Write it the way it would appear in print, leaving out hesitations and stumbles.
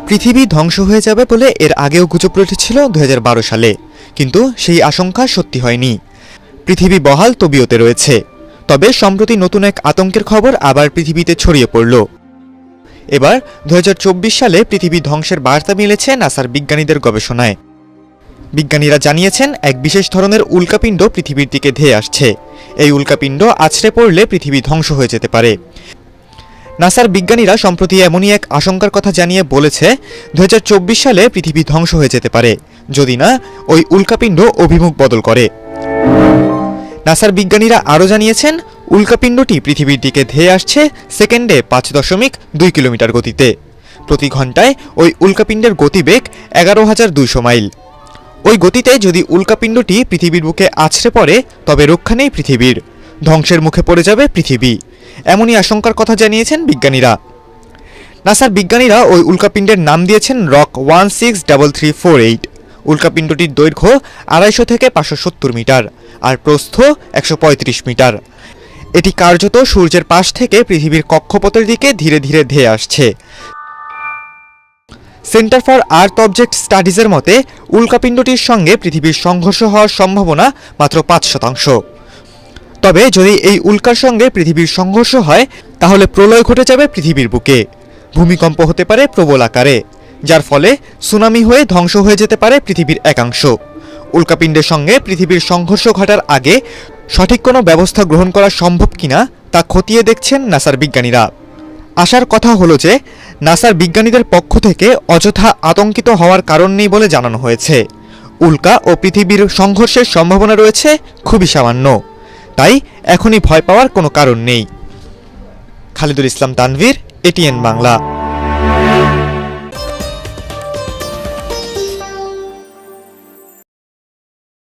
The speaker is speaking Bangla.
পৃথিবী ধ্বংস হয়ে যাবে বলে এর আগেও গুজব রটেছিল 2012 সালে, কিন্তু সেই আশঙ্কা সত্যি হয়নি। পৃথিবী বহাল তবিয়তে রয়েছে। তবে সম্প্রতি নতুন এক আতঙ্কের খবর আবার পৃথিবীতে ছড়িয়ে পড়ল। এবার 2024 সালে পৃথিবী ধ্বংসের বার্তা মিলেছে নাসার বিজ্ঞানীদের গবেষণায়। বিজ্ঞানীরা জানিয়েছেন এক বিশেষ ধরনের উল্কাপিণ্ড পৃথিবীর দিকে ধেয়ে আসছে। এই উল্কাপিণ্ড আছড়ে পড়লে পৃথিবী ধ্বংস হয়ে যেতে পারে। নাসার বিজ্ঞানীরা সম্প্রতি এমনই এক আশঙ্কার কথা জানিয়ে বলেছে 2024 সালে পৃথিবী ধ্বংস হয়ে যেতে পারে যদি না ওই উল্কাপিণ্ড অভিমুখ বদল করে। নাসার বিজ্ঞানীরা আরও জানিয়েছেন উল্কাপিণ্ডটি পৃথিবীর দিকে ধেয়ে আসছে সেকেন্ডে 5.2 কিলোমিটার গতিতে। প্রতি ঘন্টায় ওই উল্কাপিণ্ডের গতিবেগ 11,200 মাইল। ওই গতিতে যদি উল্কাপিণ্ডটি পৃথিবীর বুকে আছড়ে পড়ে তবে রক্ষা নেই পৃথিবীর, ধ্বংসের মুখে পড়ে যাবে পৃথিবী। এমনই আশঙ্কার কথা জানিয়েছেন বিজ্ঞানীরা। নাসার বিজ্ঞানীরা ওই উল্কাপিণ্ডের নাম দিয়েছেন রক 163348। উল্কাপিণ্ডটির দৈর্ঘ্য 250 থেকে 570 মিটার আর প্রস্থ 135 মিটার। এটি কার্যত সূর্যের পাশ থেকে পৃথিবীর কক্ষপথের দিকে ধীরে ধীরে ধেয়ে আসছে। সেন্টার ফর আর্থ অবজেক্ট স্টাডিজের মতে উল্কাপিণ্ডটির সঙ্গে পৃথিবীর সংঘর্ষ হওয়ার সম্ভাবনা মাত্র 5%। তবে যদি এই উল্কার সঙ্গে পৃথিবীর সংঘর্ষ হয় তাহলে প্রলয় ঘটে যাবে পৃথিবীর বুকে। ভূমিকম্প হতে পারে প্রবল আকারে, যার ফলে সুনামি হয়ে ধ্বংস হয়ে যেতে পারে পৃথিবীর একাংশ। উল্কাপিণ্ডের সঙ্গে পৃথিবীর সংঘর্ষ ঘটার আগে সঠিক কোনো ব্যবস্থা গ্রহণ করা সম্ভব কিনা তা খতিয়ে দেখছেন নাসার বিজ্ঞানীরা। আশার কথা হলো যে নাসার বিজ্ঞানীদের পক্ষ থেকে অযথা আতঙ্কিত হওয়ার কারণ নেই বলে জানানো হয়েছে। উল্কা ও পৃথিবীর সংঘর্ষের সম্ভাবনা রয়েছে খুবই সামান্য, তাই এখনই ভয় পাওয়ার কোনো কারণ নেই। খালিদুল ইসলাম তানভীর, এটিএন বাংলা।